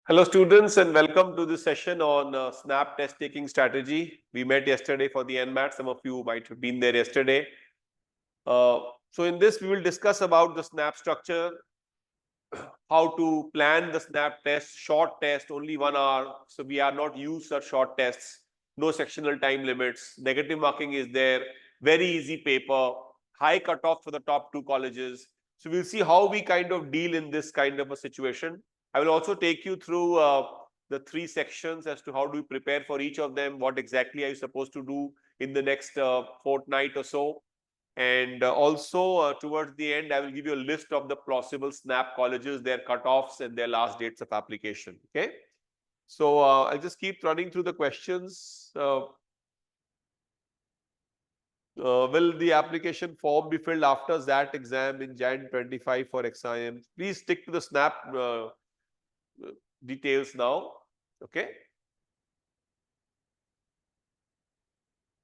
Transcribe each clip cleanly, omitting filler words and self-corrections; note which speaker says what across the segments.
Speaker 1: Hello students and welcome to this session on SNAP test taking strategy. We met yesterday for the NMAT. Some of you might have been there yesterday. So in this we will discuss about the SNAP structure, how to plan the SNAP test, short test, only 1 hour. So we are not used such short tests, no sectional time limits, negative marking is there, very easy paper, high cutoff for the top 2 colleges. So we'll see how we kind of deal in this kind of a situation. I will also take you through the 3 sections as to how do you prepare for each of them, what exactly are you supposed to do in the next fortnight or so. And also towards the end, I will give you a list of the possible SNAP colleges, their cutoffs and their last dates of application. Okay. So I'll just keep running through the questions. Will the application form be filled after that exam in Jan 25 for XIM? Please stick to the SNAP details now. Okay.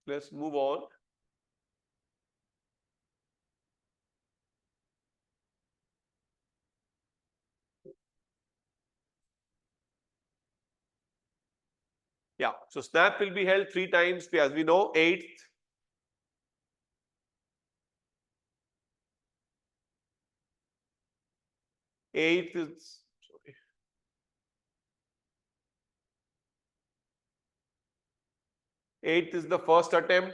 Speaker 1: Let's move on. Yeah, so SNAP will be held 3 times, as we know, 8th, 8th is, sorry, 8th is the first attempt,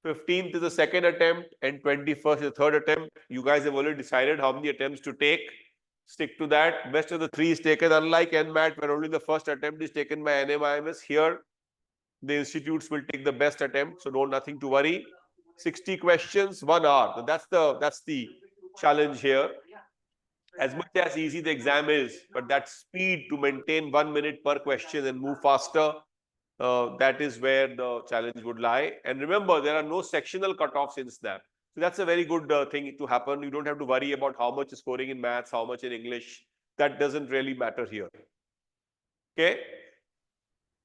Speaker 1: 15th is the second attempt, and 21st is the third attempt. You guys have already decided how many attempts to take. Stick to that. Best of the 3 is taken, unlike NMAT, where only the first attempt is taken by NMIMS. Here, the institutes will take the best attempt, so nothing to worry. 60 questions, 1 hour. So that's the challenge here. As much as easy the exam is, but that speed to maintain 1 minute per question and move faster, that is where the challenge would lie. And remember, there are no sectional cutoffs in SNAP. So that's a very good thing to happen. You don't have to worry about how much is scoring in maths, how much in English. That doesn't really matter here. Okay.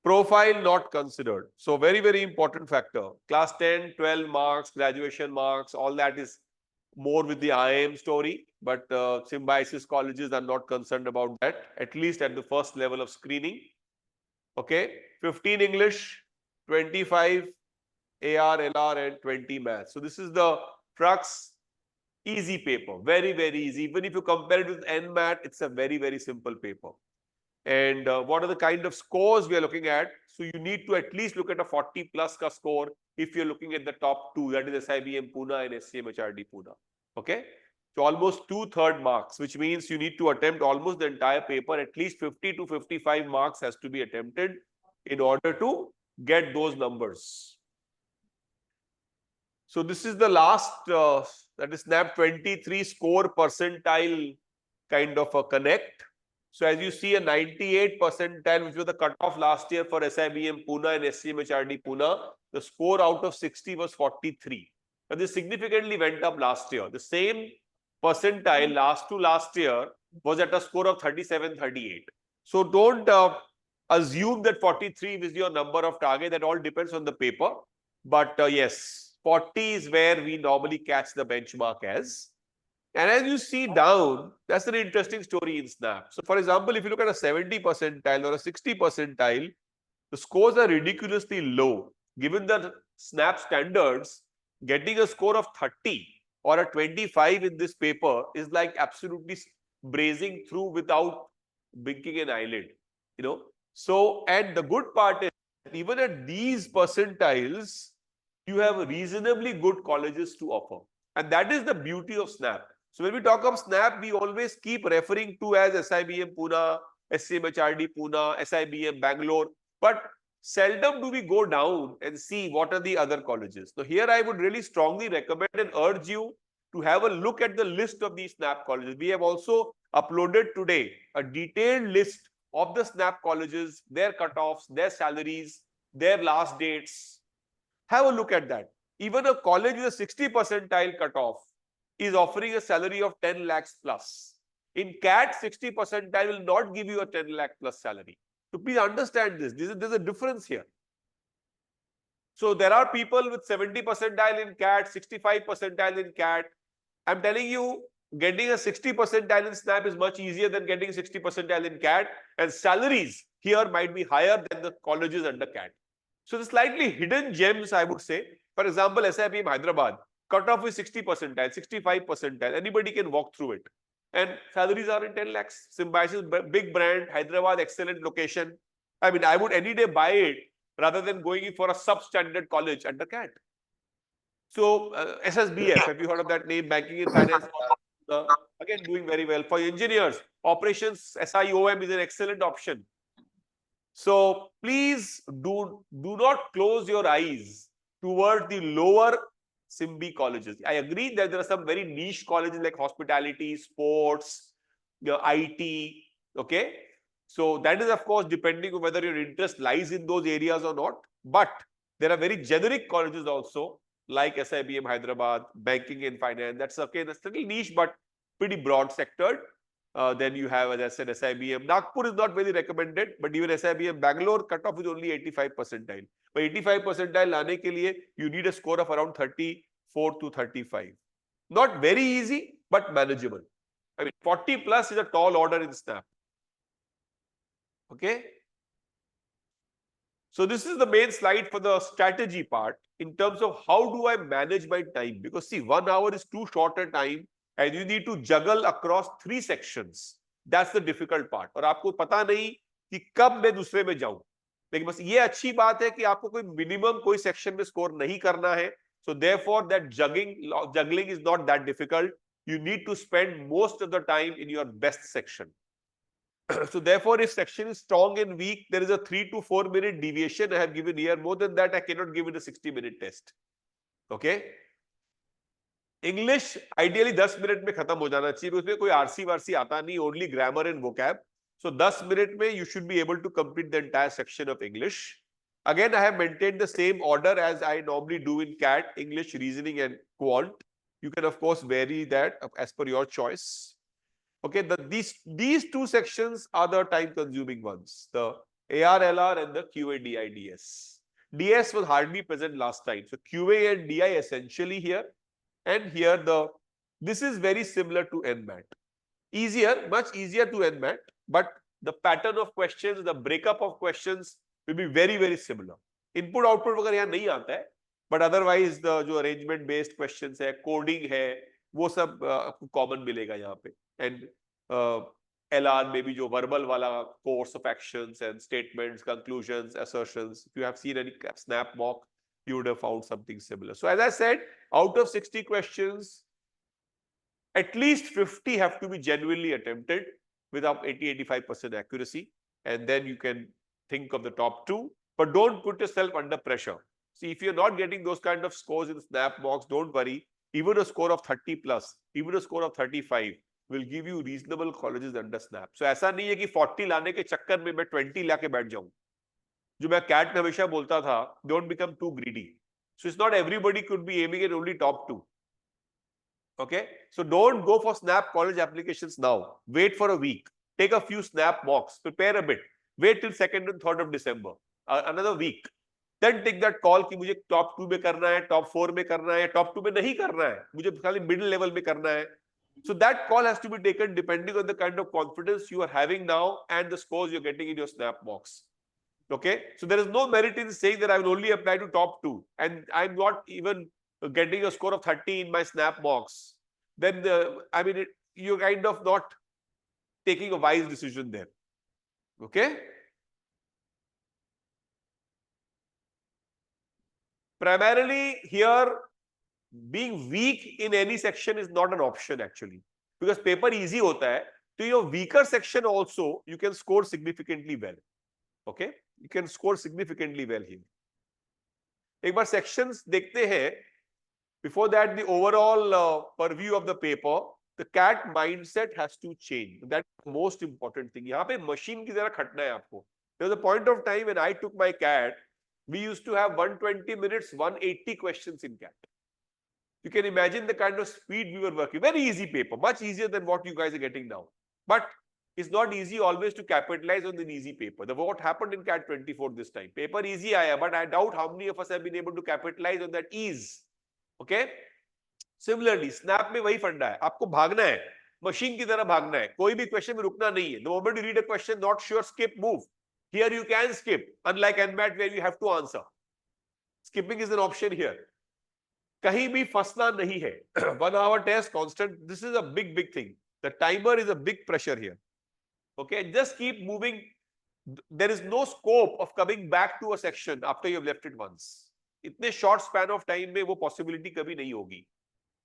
Speaker 1: Profile not considered. So very, very important factor. Class 10, 12 marks, graduation marks, all that is more with the IIM story. But Symbiosis colleges are not concerned about that, at least at the first level of screening. Okay. 15 English, 25 AR, LR, and 20 maths. So this is the crux. Easy paper. Very, very easy. Even if you compare it with NMAT, it's a very, very simple paper. And what are the kind of scores we are looking at? So you need to at least look at a 40 plus ka score if you're looking at the top 2, that is SIBM Pune and SCMHRD Pune. Okay. So almost 2/3 marks, which means you need to attempt almost the entire paper. At least 50 to 55 marks has to be attempted in order to get those numbers. So this is the last, that is SNAP 23 score percentile kind of a connect. So as you see, a 98 percentile, which was the cutoff last year for SIBM Pune and SCMHRD Pune, the score out of 60 was 43. But this significantly went up last year. The same percentile last year was at a score of 37, 38. So don't assume that 43 is your number of target. That all depends on the paper. But yes, 40 is where we normally catch the benchmark as. And as you see down, that's an interesting story in SNAP. So for example, if you look at a 70 percentile or a 60 percentile, the scores are ridiculously low. Given the SNAP standards, getting a score of 30 or a 25 in this paper is like absolutely brazing through without blinking an eyelid, you know. So, and the good part is, even at these percentiles, you have reasonably good colleges to offer. And that is the beauty of SNAP. So when we talk of SNAP, we always keep referring to as SIBM Pune, SCMHRD Pune, SIBM Bangalore. But seldom do we go down and see what are the other colleges. So here I would really strongly recommend and urge you to have a look at the list of these SNAP colleges. We have also uploaded today a detailed list of the SNAP colleges, their cutoffs, their salaries, their last dates. Have a look at that. Even a college with a 60 percentile cutoff is offering a salary of 10 lakhs plus. In CAT, 60 percentile will not give you a 10 lakh plus salary. So please understand this. There's a difference here. So there are people with 70 percentile in CAT, 65 percentile in CAT. I'm telling you, getting a 60 percentile in SNAP is much easier than getting 60 percentile in CAT, and salaries here might be higher than the colleges under CAT. So the slightly hidden gems, I would say. For example, SIBM Hyderabad, cutoff is 60 percentile, 65 percentile. Anybody can walk through it. And salaries are in 10 lakhs. Symbiosis, big brand, Hyderabad, excellent location. I mean, I would any day buy it rather than going in for a substandard college under CAT. So SSBF, have you heard of that name? Banking and Finance, again doing very well. For engineers, operations SIOM is an excellent option. So please do not close your eyes toward the lower Symbi colleges. I agree that there are some very niche colleges like hospitality, sports, IT. Okay, so that is of course depending on whether your interest lies in those areas or not. But there are very generic colleges also like SIBM Hyderabad, banking and finance. That's okay. That's a little niche, but pretty broad sectored. Then you have, as I said, SIBM. Nagpur is not very recommended, but even SIBM Bangalore cutoff is only 85 percentile. But 85 percentile laane ke liye, you need a score of around 34 to 35. Not very easy, but manageable. I mean, 40 plus is a tall order in SNAP. Okay. So this is the main slide for the strategy part in terms of how do I manage my time? Because see, 1 hour is too short a time and you need to juggle across 3 sections. That's the difficult part. और आपको पता नहीं कि कब मैं दूसरे में जाऊं. लेकिन बस ये अच्छी बात है कि आपको कोई मिनिमम कोई सेक्शन में स्कोर नहीं करना है. So therefore that juggling is not that difficult. You need to spend most of the time in your best section. So therefore, if section is strong and weak, there is a 3 to 4 minute deviation I have given here. More than that, I cannot give it a 60-minute test. Okay. English ideally 10 minute में खत्म हो जाना चाहिए. उसमें कोई RC Warsi आता नहीं, only grammar and vocab. So 10 minute में you should be able to complete the entire section of English. Again, I have maintained the same order as I normally do in CAT, English, reasoning and quant. You can of course vary that as per your choice. Okay, these 2 sections are the time consuming ones, the ARLR and the QA DI DS. DS was hardly present last time. So QA and DI essentially here, and here this is very similar to NMAT. Easier, much easier to NMAT, but the pattern of questions, the breakup of questions will be very, very similar. Input output वगैरह यहाँ नहीं आता है, but otherwise the जो arrangement based questions है, coding है, वो सब आपको common मिलेगा यहाँ पे. And LR maybe जो verbal वाला course of actions and statements, conclusions, assertions. If you have seen any snap mock, you would have found something similar. So as I said, out of 60 questions, at least 50 have to be genuinely attempted with up 80-85% accuracy, and then you can think of the top 2. But don't put yourself under pressure. See, if you're not getting those kind of scores in the snap mocks, don't worry. Even a score of 30 plus, even a score of 35 will give you reasonable colleges under snap. So ऐसा नहीं है कि 40 लाने के चक्कर में मैं 20 लाके बैठ जाऊं. जो मैं CAT में हमेशा बोलता था, don't become too greedy. So it's not everybody could be aiming at only top 2. Okay, so don't go for snap college applications now. Wait for a week. Take a few snap mocks. Prepare a bit. Wait till 2nd and 3rd of December. Another week. Then take that call कि मुझे top 2 में करना है, top 4 में करना है, top 2 में नहीं करना है, मुझे खाली middle level में करना है. So that call has to be taken depending on the kind of confidence you are having now and the scores you're getting in your snap mocks. Okay, so there is no merit in saying that I will only apply to top 2 and I'm not even getting a score of 30 in my snap mocks. Then I mean you're kind of not taking a wise decision there. Okay. Primarily here, being weak in any section is not an option actually, because paper easy hota hai, so your weaker section also you can score significantly well. Okay, you can score significantly well here. एक बार sections देखते हैं. Before that, the overall purview of the paper, the CAT mindset has to change. That's the most important thing. यहाँ पे machine की तरह खटना है आपको. There was a point of time when I took my CAT, we used to have 120 minutes, 180 questions in CAT. You can imagine the kind of speed we were working. Very easy paper, much easier than what you guys are getting now. But it's not easy always to capitalize on an easy paper. What happened in CAT 24 this time? Paper easy आया, but I doubt how many of us have been able to capitalize on that ease. Okay. Similarly snap में वही फंडा है, आपको भागना है, machine की तरह भागना है, कोई भी क्वेश्चन में रुकना नहीं है. The moment you read a question, not sure, skip, move. Here you can skip, unlike NMAT where you have to answer. Skipping is an option here. कहीं भी फंसना नहीं है. 1 hour test constant, this is a big big thing. The timer is a big pressure here. Okay, just keep moving. There is no scope of coming back to a section after you have left it once. इतने short span of time में वो possibility कभी नहीं होगी.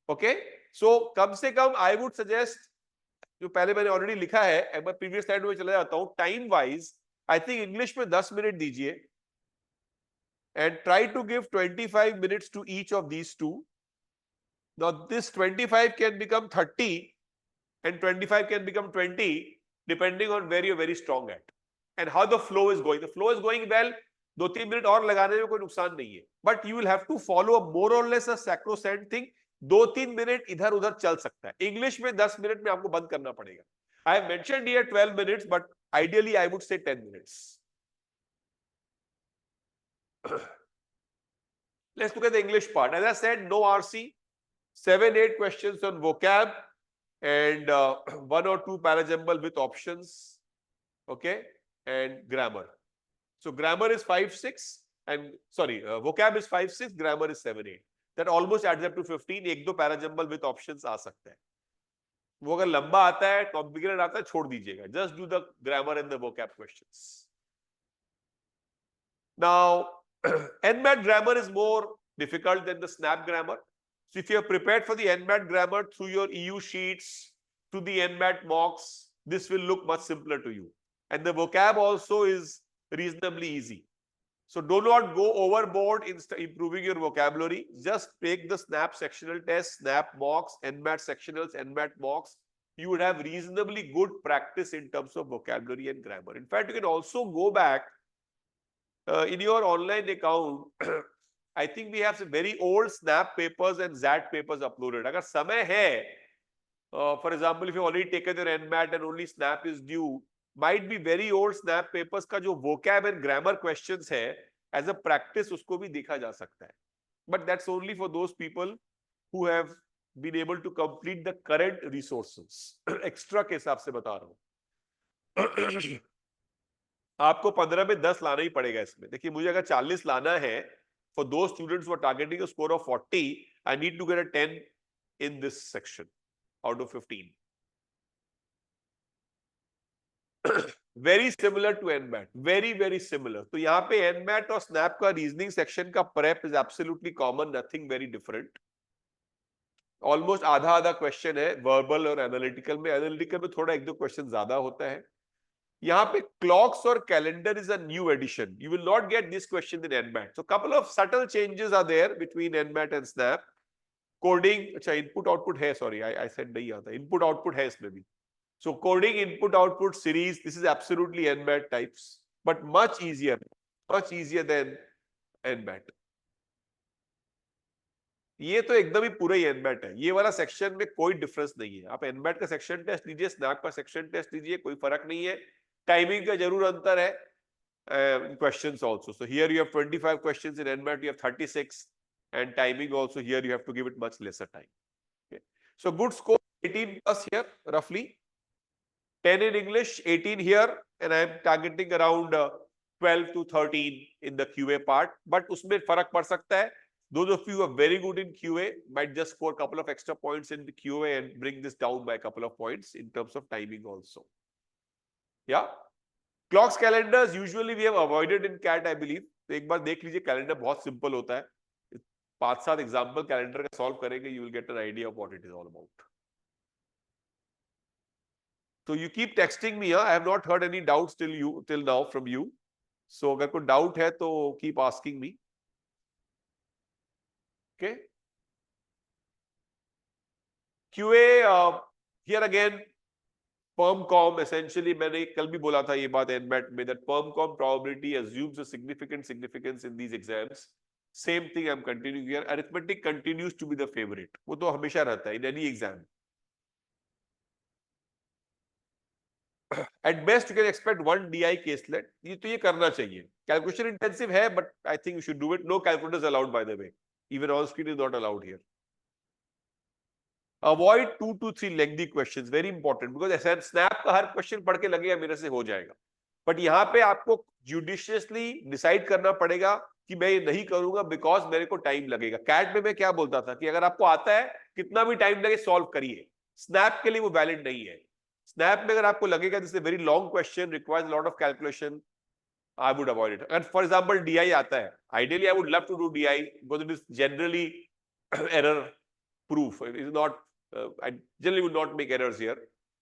Speaker 1: Okay, so कम से कम I would suggest, जो पहले मैंने already लिखा है, एक बार previous slide में चला जाता हूँ. Time wise, I think English में 10 मिनट दीजिए and try to give 25 minutes to each of these two. Now this 25 can become 30 and 25 can become 20 depending on where you're very strong at and how the flow is going. The flow is going well. 2-3 minute और लगाने में कोई नुकसान नहीं है, but you will have to follow a more or less a sacrosanct thing. 2-3 minute इधर उधर चल सकता है. इंग्लिश में 10 मिनट में आपको बंद करना पड़ेगा. I have mentioned here 12 minutes, but ideally I would say 10 minutes. Let's look at the English part. As I said, no RC, 7-8 questions on vocab and 1 or 2 parajumble with options. Okay, and grammar. So grammar is 5-6 and vocab is 5-6, grammar is 7-8. That almost adds up to 15. एक दो parajumble with options आ सकता है. वो अगर लंबा आता है, complicated आता है, छोड़ दीजिएगा. Just do the grammar and the vocab questions. Now, NMAT grammar is more difficult than the SNAP grammar. So if you are prepared for the NMAT grammar through your EU sheets, to the NMAT mocks, this will look much simpler to you. And the vocab also is reasonably easy. So do not go overboard in improving your vocabulary. Just take the SNAP sectional test, SNAP mocks, NMAT sectionals, NMAT mocks. You would have reasonably good practice in terms of vocabulary and grammar. In fact, you can also go back in your online account. I think we have some very old SNAP papers and ZAT papers uploaded. अगर समय है, for example, if you already taken your NMAT and only SNAP is due, might be very old SNAP papers का जो vocab and grammar questions है, as a practice उसको भी देखा जा सकता है. But that's only for those people who have been able to complete the current resources. Extra के हिसाब से बता रहा हूँ. आपको 15 में 10 लाना ही पड़ेगा इसमें. देखिए, मुझे अगर 40 लाना है, for those students who are targeting a score of 40, I need to get a 10 in this section out of 15. Very similar to NMAT, very similar. तो यहाँ पे NMAT और SNAP का रीजनिंग सेक्शन का prep is absolutely common, nothing very different. Almost आधा question है verbal और analytical में. एनालिटिकल में थोड़ा एक दो क्वेश्चन ज्यादा होता है. यहाँ पे clocks or calendar is a new addition. You will not get this question in NMAT. So couple of subtle changes are there between NMAT and SNAP. Coding, अच्छा input output है, sorry I said नहीं आता. Input output है इसमें भी. So coding input output series, this is absolutely NMAT types, but much easier than NMAT. ये तो एकदम ही पूरा ही NMAT है. ये वाला सेक्शन में कोई डिफरेंस नहीं है. आप NMAT का सेक्शन टेस्ट लीजिए, SNAP का सेक्शन टेस्ट लीजिए, कोई फर्क नहीं है. टाइमिंग का जरूर अंतर है. Questions also. So here you have 25 questions, in NMAT you have 36, and timing also here you have to give it much lesser time. Okay. So good score, 18 plus here roughly. 10 in English, 18 here, and I am targeting around 12 to 13 in the QA part. But उसमें फर्क पड़ सकता है. Those of you who are very good in QA might just score a couple of extra points in the QA and bring this down by a couple of points in terms of timing also. Yeah. Clocks, calendars, usually we have avoided in CAT, I believe. तो एक बार देख लीजिए, calendar बहुत simple होता है. 5-7 example calendar का solve करेंगे, you will get an idea of what it is all about. So you keep texting me. I have not heard any doubts till now from you. So अगर कोई doubt है तो keep asking me. Okay. QA, here again, PermCom, essentially मैंने कल भी बोला था ये बात NMAT में, that PermCom probability assumes a significant significance in these exams. Same thing I'm continuing here. Arithmetic continues to be the favorite. वो तो हमेशा रहता है in any exam. At best you can expect 1 DI caselet. ये तो ये करना चाहिए. Calculation intensive है, but I think you should do it. No calculators allowed, by the way. Even on screen is not allowed here. Avoid 2 to 3 lengthy questions, very important, because snap का हर question पढ़ के लगेगा मेरे से हो जाएगा, but यहाँ पे आपको जुडिशियसली डिसाइड करना पड़ेगा कि मैं ये नहीं करूंगा बिकॉज मेरे को टाइम लगेगा। कैट में मैं क्या बोलता था कि अगर आपको आता है कितना भी टाइम लगे सॉल्व करिए, स्नैप के लिए वो वैलिड नहीं है। स्नैप में अगर आपको लगेगा this is a very long question, requires lot of calculation, I would avoid it. And for example, DI आता है. Ideally, I would love to do DI because it is generally error proof. It is not. I generally would not make errors here.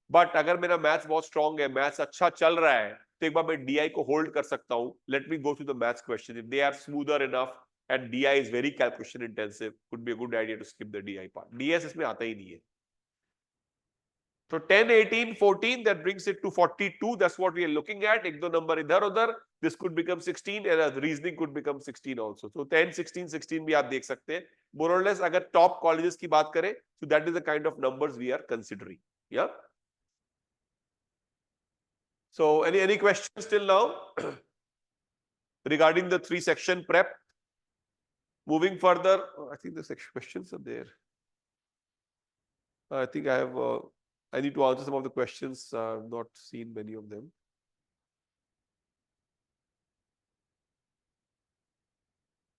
Speaker 1: But अगर मेरा maths बहुत strong है, maths अच्छा चल रहा है, तो एक बार मैं DI को होल्ड कर सकता हूँ. Let me go through the maths question. If they are smoother enough and DI is very calculation intensive, could be a good idea to skip the DI part. DS इसमें आता ही नहीं है. So 10, 18, 14, that brings it to 42. That's what we are looking at. एक दो number इधर उधर, this could become 16 and reasoning could become 16 also. So 10, 16, 16 भी आप देख सकते हैं. More or less अगर top colleges की बात करें, so that is the kind of numbers we are considering. Yeah. So any questions till now regarding the 3-section prep? Moving further, I think the questions are there. I think I have. I need to answer some of the questions. I've not seen many of them.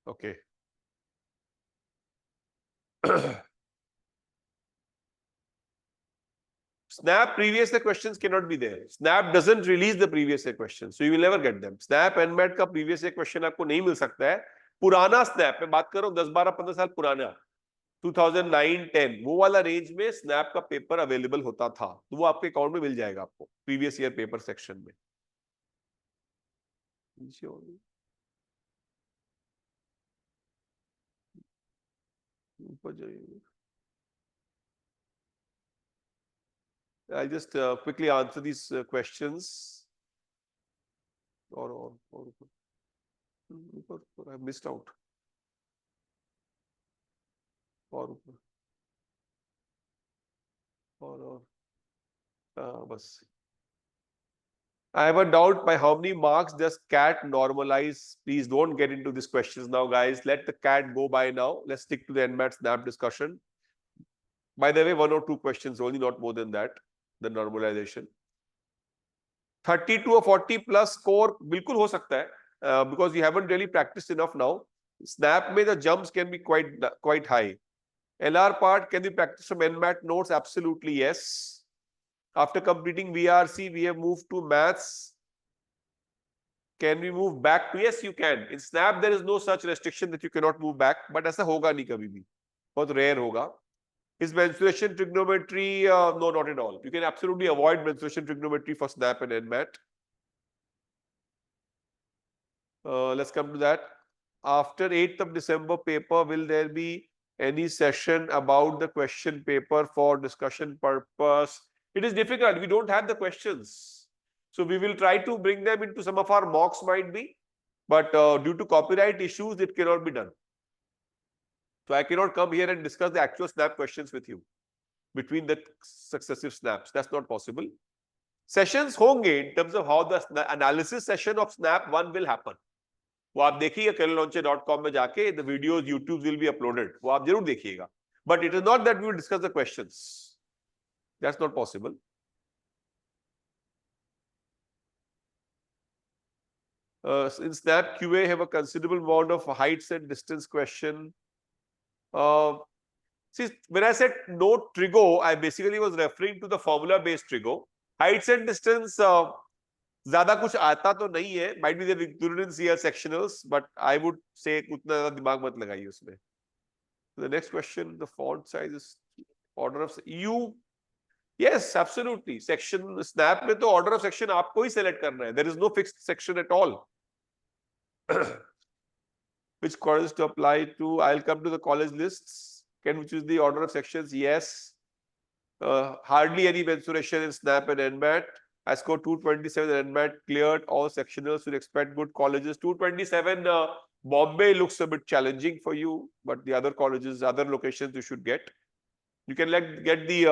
Speaker 1: Okay. Snap previous year questions cannot be there. Snap doesn't release the previous year questions, so you will never get them. Snap NMAT का previous year question आपको नहीं मिल सकता है. पुराना Snap मैं बात कर रहा हूँ 10, 12, 15 साल पुराना 2009, 10 वो वाला रेंज में Snap का पेपर अवेलेबल होता था, तो वो आपके अकाउंट में मिल जाएगा आपको प्रीवियस ईयर पेपर सेक्शन में. ऊपर जाइए. I'll just quickly answer these questions. Or I missed out. और बस. I have a doubt by how many marks does CAT normalize? Please don't get into these questions now, guys. Let the CAT go by now. Let's stick to the NMAT SNAP discussion. By the way, 1 or 2 questions only, not more than that. The normalization. 32 or 40 plus score बिल्कुल हो सकता है because you haven't really practiced enough now. SNAP में the jumps can be quite high. LR part, can you practice from NMAT notes? Absolutely yes. After completing VRC, we have moved to maths. Can we move back to? Yes, you can. In SNAP, there is no such restriction that you cannot move back. But ऐसा होगा नहीं कभी भी. बहुत rare होगा. Is mensuration trigonometry? No, not at all. You can absolutely avoid mensuration trigonometry for SNAP and NMAT. Let's come to that. After 8th of December paper, will there be any session about the question paper for discussion purpose? It is difficult. We don't have the questions. So we will try to bring them into some of our mocks might be. But due to copyright issues, it cannot be done. So I cannot come here and discuss the actual SNAP questions with you between the successive snaps. That's not possible. Sessions होंगे in terms of how the analysis session of SNAP 1 will happen. वो आप देखिएगा careerlauncher.com में जाके the videos YouTube will be uploaded. वो आप जरूर देखिएगा. But it is not that we will discuss the questions. That's not possible. In SNAP QA have a considerable amount of heights and distance question. See, when I said no trigo, I basically was referring to the formula-based trigo. Heights and distance, ज़्यादा कुछ आता तो नहीं है. Might be the recurrence here sectionals, but I would say उतना ज़्यादा दिमाग मत लगाइए उसमें. The next question, the font size is order of you. Yes, absolutely. Section snap में तो order of section आपको ही select करना है. There is no fixed section at all. Which colleges to apply to? I'll come to the college lists. Can we choose the order of sections? Yes. Hardly any mensuration in SNAP and NMAT. I scored 227 and NMAT cleared all sectionals. Should expect good colleges. 227. Bombay looks a bit challenging for you, but the other colleges, other locations you should get. You can get the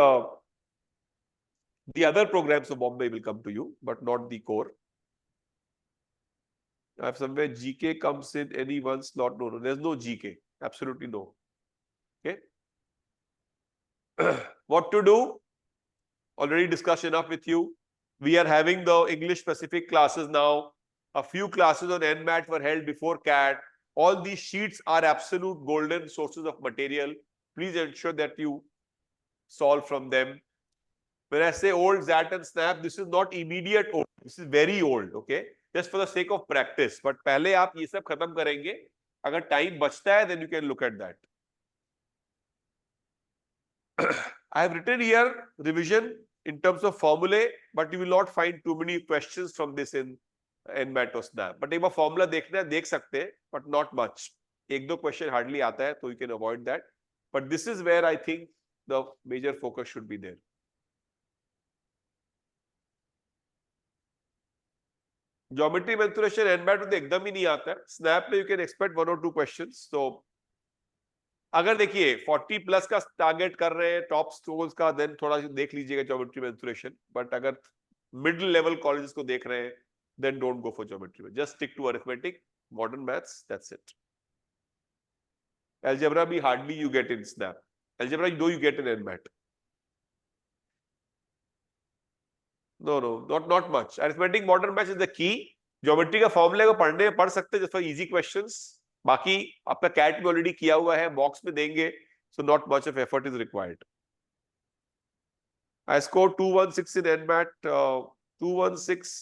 Speaker 1: other programs of Bombay will come to you, but not the core. I have somewhere GK comes in any one slot. No, there's no GK. Absolutely no. Okay. What to do? Already discussed enough with you. We are having the English specific classes now. A few classes on NMAT were held before CAT. All these sheets are absolute golden sources of material. Please ensure that you solve from them. When I say old ZAT and SNAP, this is not immediate old. This is very old, okay? Just for the sake of practice. But पहले आप ये सब खत्म करेंगे. अगर time बचता है, then you can look at that. I have written here revision in terms of formulae, but you will not find too many questions from this in NMAT or SNAP. But एक बार formula देखना है, देख सकते हैं, but not much. एक दो question hardly आता है, so you can avoid that. But this is where I think the major focus should be there. Geometry mensuration NMAT में तो एकदम ही नहीं आता है. SNAP में you can expect 1 or 2 questions. So अगर देखिए 40 प्लस का टारगेट कर रहे हैं टॉप स्कूल्स का, देन थोड़ा देख लीजिएगा ज्योमेट्री मेंसुरेशन. बट अगर मिडिल लेवल कॉलेजेस को देख रहे हैं, then don't go for geometry. Just stick to arithmetic, modern maths, that's it. Algebra भी hardly you get in SNAP. Algebra do you get in NMAT? No no, not much. Arithmetic, modern maths is the key. Geometry का फॉर्मूले को पढ़ सकते हैं just for easy questions. बाकी आपका cat में ऑलरेडी किया हुआ है, बॉक्स में देंगे, so not much of effort is required. I scored 216 in NMAT. 216.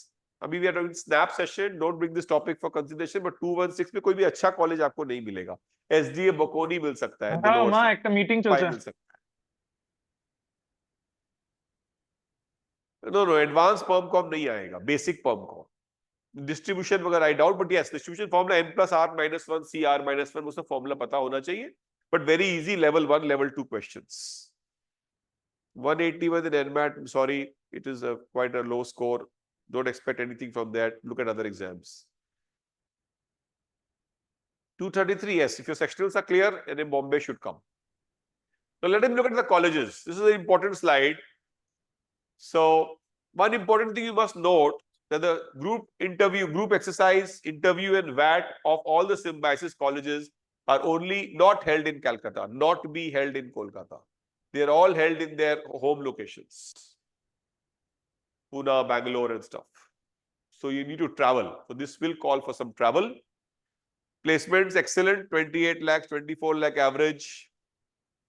Speaker 1: अभी we are doing snap session. Don't bring this topic for consideration. But 216 में कोई भी अच्छा कॉलेज आपको नहीं मिलेगा. SDA बकोनी मिल सकता है.
Speaker 2: हाँ माँ एक मीटिंग चल रहा है.
Speaker 1: मिल सकता है. No, एडवांस पर्म कॉम नहीं आएगा. Basic पर्म com. डिस्ट्रीब्यूशन वगैरह I doubt, but yes distribution formula n plus r minus 1 c r minus 1 उसका फॉर्मूला पता होना चाहिए. But very easy level 1 level 2 questions. 181 in NMAT. I'm sorry, it is quite a low score. Don't expect anything from that. Look at other exams. 233, yes. If your sectionals are clear, then in Bombay should come. Now let him look at the colleges. This is an important slide. So one important thing you must note, that the group exercise, interview and VAT of all the Symbiosis colleges are only not held in Calcutta, not be held in Kolkata. They are all held in their home locations. Pune, Bangalore and stuff. So you need to travel. So this will call for some travel. Placements excellent, 28 lakhs, 24 lakh average.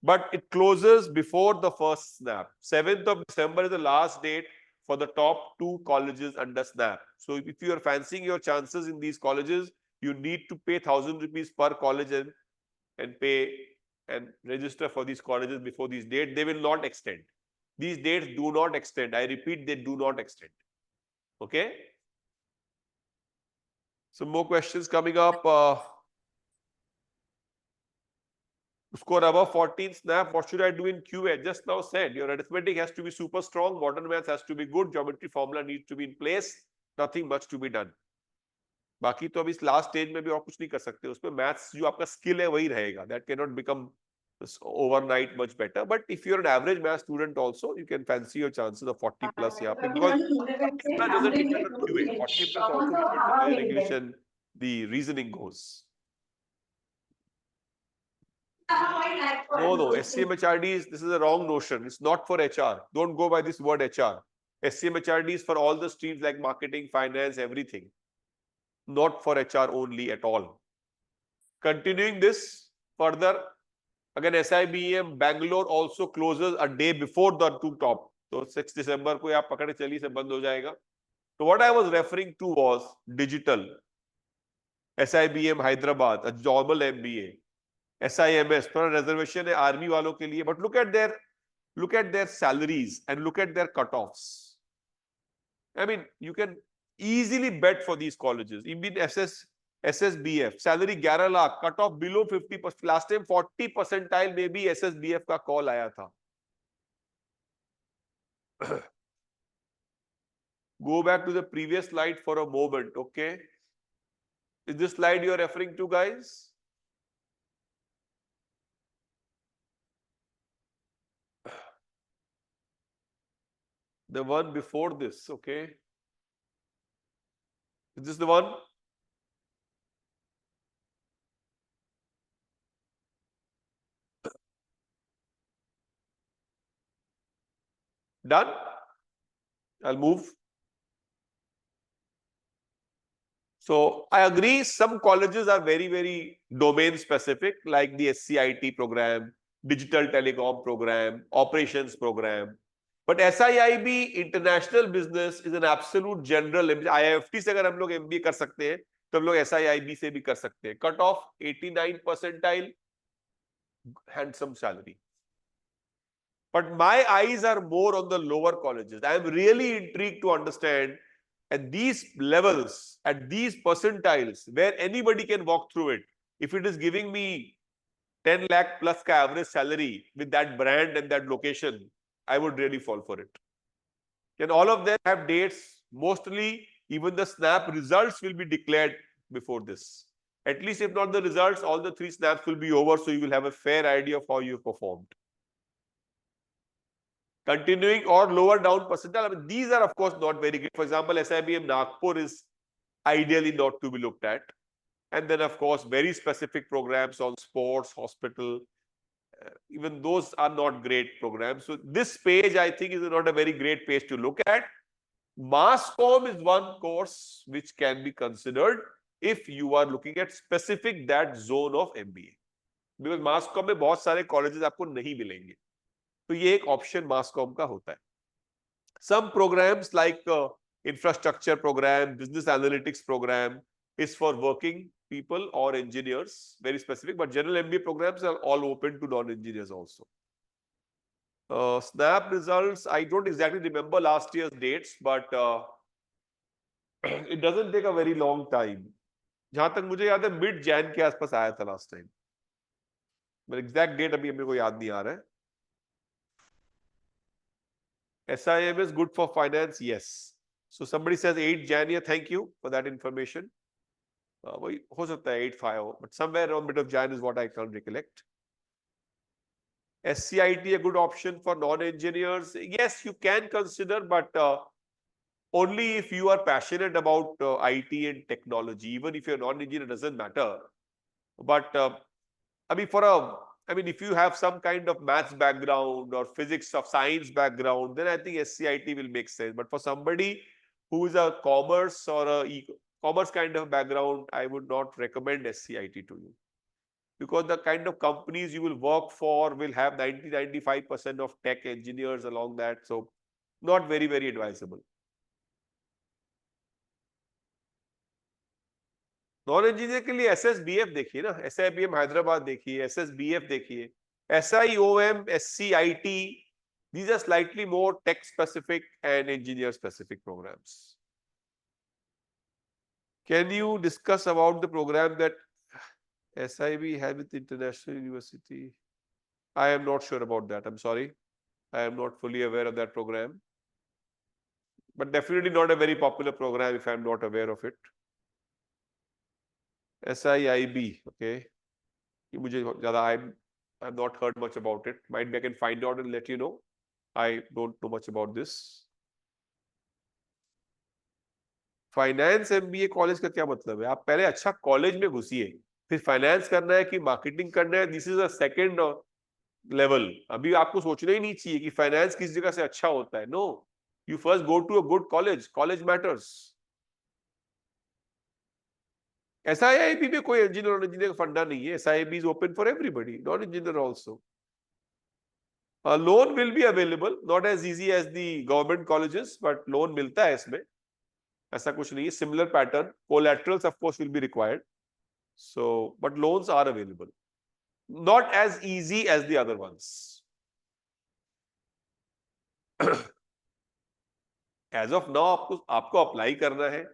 Speaker 1: But it closes before the first snap. 7th of December is the last date for the top 2 colleges under snap. So if you are fancying your chances in these colleges, you need to pay 1,000 rupees per college and pay and register for these colleges before these dates. They will not extend. These dates do not extend. I repeat, they do not extend. Okay? Some more questions coming up. Score above 14 snap. What should I do in QA? Just now said, your arithmetic has to be super strong. Modern maths has to be good. Geometry formula needs to be in place. Nothing much to be done. बाकी तो अभी इस last stage में भी और कुछ नहीं कर सकते. उसमें मैथ्स जो आपका स्किल है वही रहेगा. That cannot become overnight much better. But if you're an average math student also, you can fancy your chances of 40 plus यहाँ पे, because plus doesn't depend on QA. 40 plus also depends on how your English and the reasoning goes. No, SCMHRDs, this is a wrong notion. It's not for HR. Don't go by this word HR. SCMHRD is for all the streams like marketing, finance, everything. Not for HR only at all. Continuing this further, again SIBM Bangalore also closes a day before the two top. So 6 December को आप पकड़े चलिए से बंद हो जाएगा. So what I was referring to was digital. SIBM Hyderabad, a normal MBA. SIMS, थोड़ा reservation है आर्मी वालों के लिए. But look at their salaries and look at their cutoffs. I mean, you can easily bet for these colleges. Even SSBF, salary 11 lakh, cut off below 50%. Last time 40 percentile में भी SSBF का call आया था. Go back to the previous slide for a moment, okay? Is this slide you are referring to, guys? The one before this, okay? Is this the one? Done? I'll move. So I agree, some colleges are very, very domain specific, like the SCIT program, digital telecom program, operations program. But SIIB international business is an absolute general. IIFT से अगर हम लोग MBA कर सकते हैं तो हम लोग SIIB से भी कर सकते हैं. Cut off 89 percentile, handsome salary. But my eyes are more on the lower colleges. I am really intrigued to understand at these levels, at these percentiles, where anybody can walk through it. If it is giving me 10 lakh plus ka average salary with that brand and that location, I would really fall for it. And all of them have dates. Mostly, even the snap results will be declared before this. At least if not the results, all the 3 snaps will be over, so you will have a fair idea of how you performed. Continuing or lower down percentile, I mean, these are of course not very good. For example, SIBM Nagpur is ideally not to be looked at. And then of course, very specific programs on sports, hospital, even those are not great programs. So this page, I think, is not a very great page to look at. Mass comm is one course which can be considered if you are looking at specific that zone of MBA. Because mass comm में बहुत सारे colleges आपको नहीं मिलेंगे. तो ये एक option मास com का होता है. Some programs like infrastructure program, business analytics program is for working people or engineers, very specific, but general MBA programs are all open to non-engineers also. Snap results, I don't exactly remember last year's dates, but it doesn't take a very long time. जहां तक मुझे याद है mid Jain के आसपास आया था last time. but exact date अभी मेरे को याद नहीं आ रहा है. SIM is good for finance, yes. So somebody says 8 January. Thank you for that information. वही हो सकता है 8-5, but somewhere around mid of Jan is what I can recollect. SCIT a good option for non-engineers? Yes, you can consider, but only if you are passionate about IT and technology. Even if you're non-engineer, doesn't matter. But I mean, if you have some kind of maths background or physics or science background, then I think SCIT will make sense. But for somebody who is a commerce or a commerce kind of background, I would not recommend SCIT to you. Because the kind of companies you will work for will have 90-95% of tech engineers along that. So not very, very advisable. Non engineer के लिए SSBF देखिए ना, SIBM Hyderabad देखिए, SSBF देखिए, SIOM, SCIT, these are slightly more tech specific and engineer specific programs. Can you discuss about the program that SIB has with International University? I am not sure about that. I'm sorry. I am not fully aware of that program. But definitely not a very popular program if I am not aware of it. SIIB, okay. I've not heard much about it. Might be I can find out and let you know. I don't know much about this. Finance MBA college का क्या मतलब है? आप पहले अच्छा college में घुसिए, फिर finance करना है कि मार्केटिंग करना है. This is a second level. अभी आपको सोचना ही नहीं चाहिए कि फाइनेंस किस जगह से अच्छा होता है. No, you first go to a good college. College matters. SIIB में कोई इंजीनियर और इंजीनियर का फंडा नहीं है. SIIB is open for everybody, non engineer also. A loan will be available, not as easy as the government colleges, but loan मिलता है इसमें. ऐसा कुछ नहीं है. Similar pattern. Collaterals of course will be required. So, but loans are available. Not as easy as the other ones. As of now आपको apply करना है,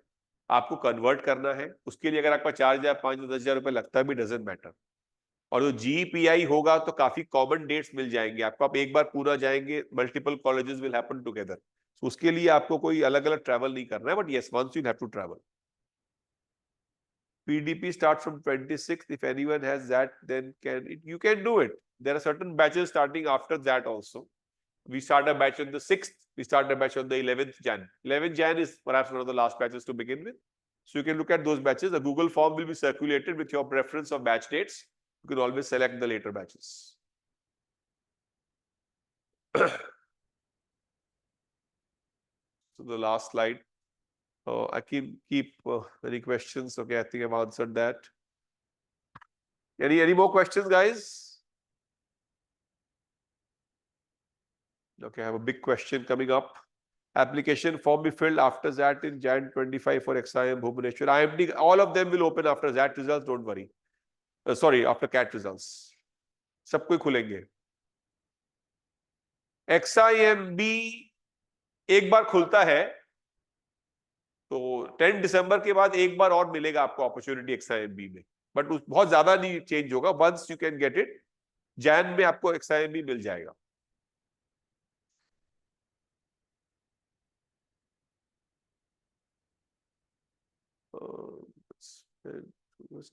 Speaker 1: आपको कन्वर्ट करना है. उसके लिए अगर आपका 4,000, 5,000, 10,000 रुपए लगता है भी, डजंट मैटर. और जो GPI होगा तो काफी कॉमन डेट्स मिल जाएंगे आपको. आप एक बार पूरा जाएंगे, multiple colleges will happen together. उसके लिए आपको कोई अलग अलग ट्रैवल नहीं करना है. But yes, once you have to travel. PDP starts from 26th. If anyone has that, then you can do it. There are certain batches starting after that also. We start a batch on the 6th. We start a batch on the 11th Jan. 11th Jan is perhaps one of the last batches to begin with. So you can look at those batches. A Google form will be circulated with your preference of batch dates. You can always select the later batches. to the last slide. I can keep any questions. Okay, I think I've answered that. Any more questions, guys? Okay, I have a big question coming up. Application form be filled after that in Jan 25 for XIM Bhubaneswar. IMD, all of them will open after that results. Don't worry. Sorry, after CAT results. सब कोई खुलेंगे. XIMB एक बार खुलता है तो 10 दिसंबर के बाद एक बार और मिलेगा आपको अपॉर्चुनिटी XIMB में, बट बहुत ज्यादा नहीं चेंज होगा. Once you can get it, Jain में आपको XIMB मिल जाएगा.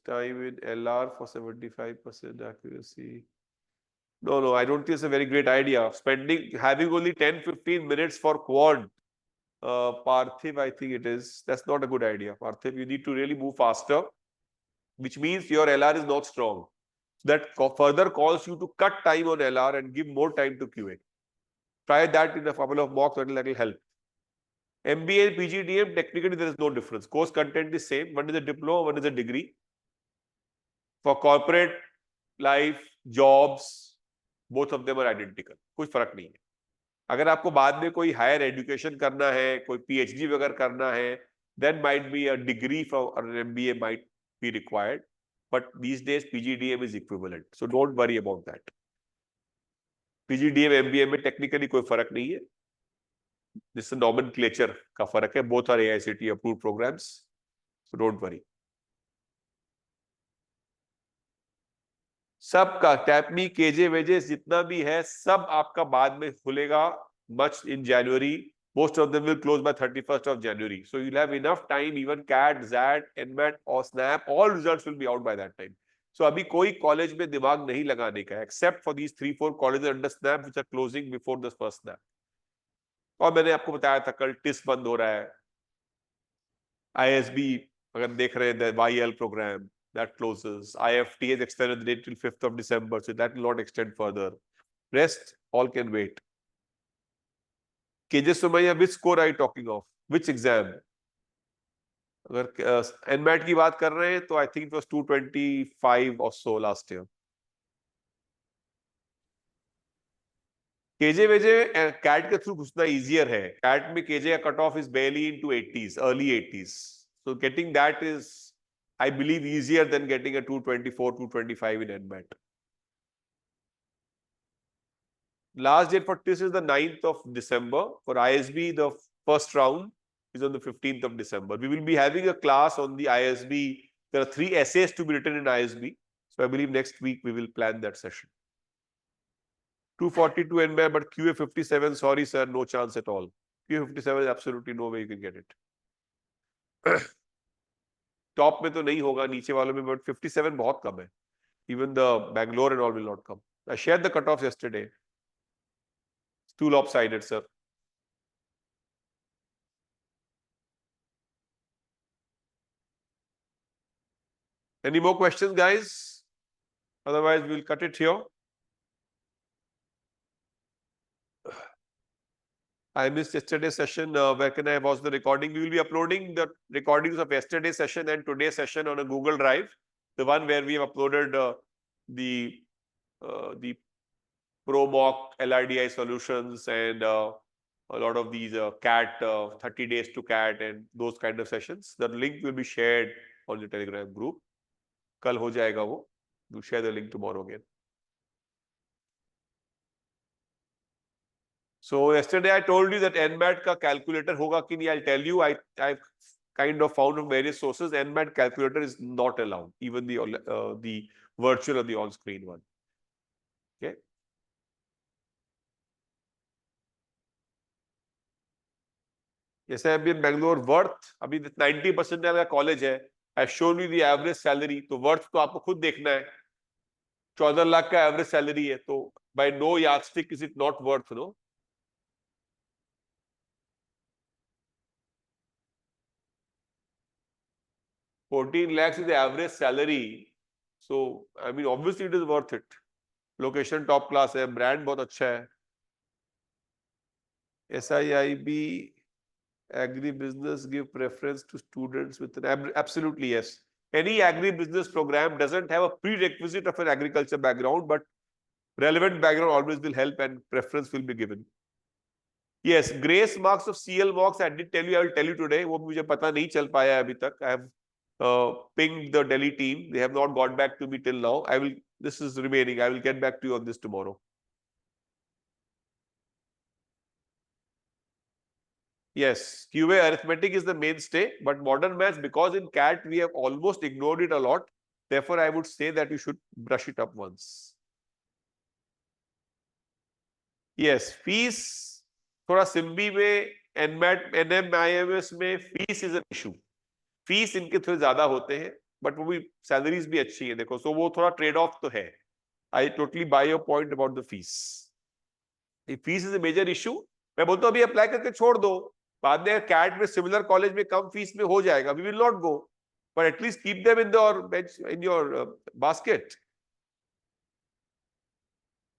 Speaker 1: Time in LR for 75% accuracy. No, I don't think it's a very great idea. Having only 10-15 minutes for Quant, Parthiv, I think it is. That's not a good idea. Parthiv, you need to really move faster, which means your LR is not strong. That further calls you to cut time on LR and give more time to QA. Try that in a couple of mocks, that will help. MBA and PGDM, technically there is no difference. Course content is same. One is a diploma, one is a degree. For corporate life, jobs, both of them are identical. कुछ फर्क नहीं है. अगर आपको बाद में कोई higher education करना है, कोई PhD वगैरह करना है, then might be a degree for an MBA might be required. But these days PGDM is equivalent. So don't worry about that. PGDM MBA में technically कोई फर्क नहीं है. This is nomenclature का फर्क है. Both are AICTE approved programs. So don't worry. सबका टैपमी KJ Waje जितना भी है सब आपका बाद में खुलेगा much in January. Most of them will close by 31st of January. So you'll have enough time. Even CAT, ZAT, NMAT or SNAP, all results will be out by that time. So अभी कोई college में दिमाग नहीं लगाने का है, except for these 3-4 colleges under SNAP which are closing before the first SNAP. और मैंने आपको बताया था कल टिस बंद हो रहा है. ISB अगर देख रहे हैं YL program that closes. IFT has extended the date till 5th of December, so that will not extend further. Rest all can wait. KJ Sumaya, which score are you talking of? Which exam? अगर NMAT की बात कर रहे हैं तो I think it was 225 or so last year. KJ Waje CAT के through घुसना easier है. CAT में KJ का cutoff is barely into 80s, early 80s. So getting that is, I believe, easier than getting a 224, 225 in NMAT. Last date for TIS is the 9th of December. For ISB, the first round is on the 15th of December. We will be having a class on the ISB. There are 3 essays to be written in ISB. So I believe next week we will plan that session. 242 NMAT, but QA 57, sorry sir, no chance at all. QA 57 is absolutely no way you can get it. Top में तो नहीं होगा, नीचे वालों में, but 57 बहुत कम है. Even the Bangalore and all will not come. I shared the cutoffs yesterday. It's too lopsided, sir. Any more questions, guys? Otherwise, we'll cut it here. I missed yesterday's session. Where can I watch the recording? We will be uploading the recordings of yesterday's session and today's session on a Google Drive. The one where we have uploaded the Pro Mock LRDI solutions and a lot of these CAT 30 days to CAT and those kind of sessions. The link will be shared on the Telegram group. कल हो जाएगा वो. We'll share the link tomorrow again. So yesterday I told you that NMAT का calculator होगा कि नहीं. I'll tell you. I kind of found from various sources NMAT calculator is not allowed, even the virtual or the on-screen one. Okay. जैसे अभी Bangalore worth अभी 90% का college है. I've shown you the average salary. तो worth तो आपको खुद देखना है. 14 लाख का एवरेज सैलरी है, तो by no yardstick is it not worth, no? $14 lakhs is the average salary. So I mean obviously it is worth it. Location top class है, ब्रांड बहुत अच्छा है. SIIB Agri-business give preference to students with an absolutely yes. Any agri-business program doesn't have a prerequisite of an agriculture background, but relevant background always will help and preference will be given. Yes, grace marks of CL marks I did tell you, I will tell you today. वो मुझे पता नहीं चल पाया अभी तक. I have pinged the Delhi team. They have not got back to me till now. This is remaining. I will get back to you on this tomorrow. Yes, QA arithmetic is the mainstay, but modern maths, because in CAT we have almost ignored it a lot. Therefore, I would say that you should brush it up once. Yes, fees थोड़ा सिम्बी में NMAT, NMIMS में fees is an issue. Fees इनके थोड़े ज्यादा होते हैं, but वो भी salaries भी अच्छी है देखो, so वो थोड़ा trade off तो है. I totally buy your point about the fees. If fees is a major issue, मैं बोलता हूँ अभी अप्लाई करके छोड़ दो. बाद में कैट में सिमिलर कॉलेज में कम फीस में हो जाएगा, we will not go, but at least keep them in your basket.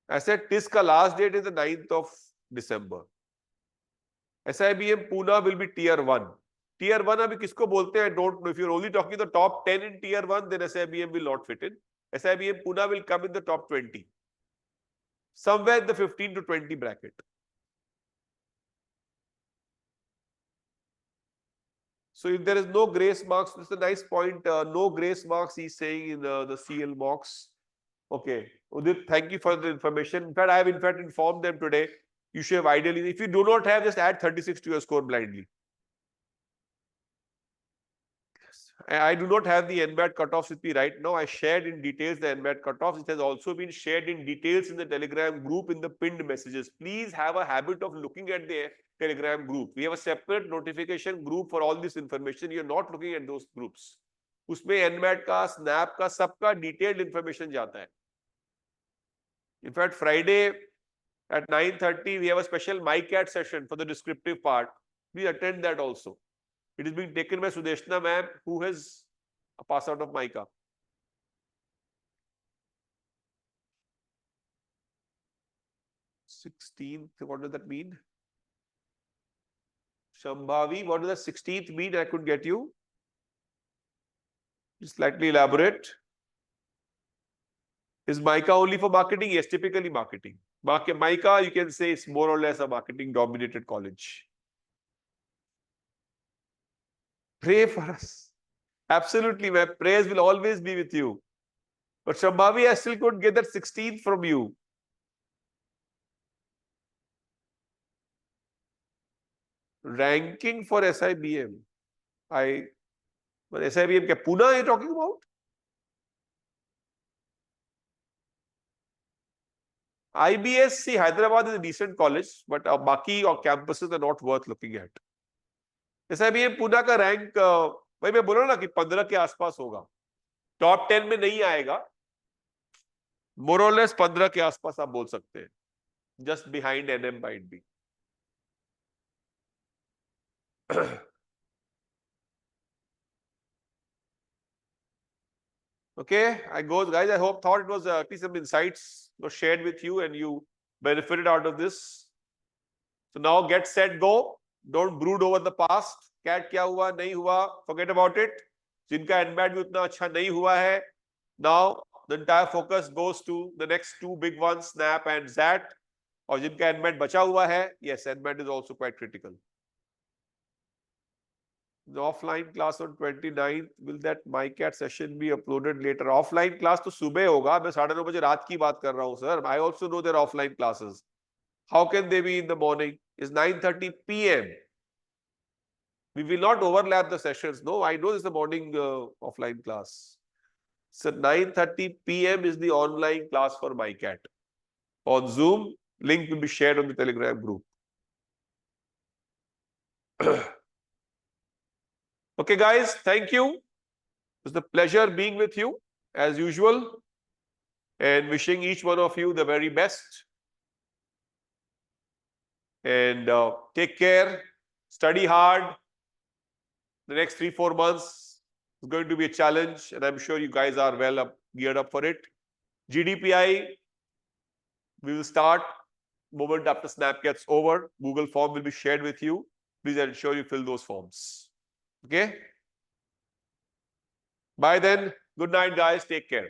Speaker 1: I said TIS का last date is the 9th of December. SIBM Pune will be tier 1. Tier 1 अभी किसको बोलते हैं? I don't know. If you're only talking the top 10 in tier 1, then SIBM will not fit in. SIBM Pune will come in the top 20. Somewhere in the 15 to 20 bracket. So if there is no grace marks, this is a nice point. No grace marks, he's saying in the CL marks. Okay, Udit, thank you for the information. In fact, I have informed them today. You should have ideally, if you do not have, just add 36 to your score blindly. I do not have the NMAT cutoffs with me right now. I shared in details the NMAT cutoffs. It has also been shared in details in the Telegram group in the pinned messages. Please have a habit of looking at the Telegram group. We have a separate notification group for all this information. You're not looking at those groups. उसमें NMAT का, SNAP का, सबका detailed information जाता है. In fact, Friday at 9:30 we have a special MyCat session for the descriptive part. Please attend that also. It is being taken by Sudeshna ma'am, who has a pass out of MICA. Sixteenth, what does that mean? Shambhavi, what does that 16th mean? I could get you. Just slightly elaborate. Is MICA only for marketing? Yes, typically marketing. MICA, you can say it's more or less a marketing dominated college. Pray for us. Absolutely, my prayers will always be with you. But Shambhavi, I still couldn't get that 16th from you. Ranking for SIBM. But SIBM क्या Pune are you talking about? IBS, Hyderabad is a decent college, but बाकी और campuses are not worth looking at. SIBM Pune का rank भाई मैं बोला ना कि 15 के आसपास होगा. टॉप 10 में नहीं आएगा. More or less 15 के आसपास आप बोल सकते हैं. Just behind NM might be. Okay, guys. I thought it was at least some insights were shared with you and you benefited out of this. So now get set, go. Don't brood over the past. CAT क्या हुआ नहीं हुआ, forget about it. जिनका NMAT भी उतना अच्छा नहीं हुआ है. Now the entire focus goes to the next two big ones, SNAP and ZAT. और जिनका NMAT बचा हुआ है, yes, NMAT is also quite critical. The offline class on 29th, will that MyCat session be uploaded later? Offline class तो सुबह होगा. मैं 9:30 बजे रात की बात कर रहा हूँ sir. I also know there are offline classes. How can they be in the morning? It's 9:30 p.m. We will not overlap the sessions. No, I know this is the morning offline class. So 9:30 p.m. is the online class for MyCat. On Zoom, link will be shared on the Telegram group. Okay, guys, thank you. It was a pleasure being with you as usual and wishing each one of you the very best. And take care, study hard. The next 3-4 months is going to be a challenge, and I'm sure you guys are geared up for it. GDPI, we will start moment after SNAP gets over. Google form will be shared with you. please ensure you fill those forms. Okay? Bye then. Good night, guys. Take care.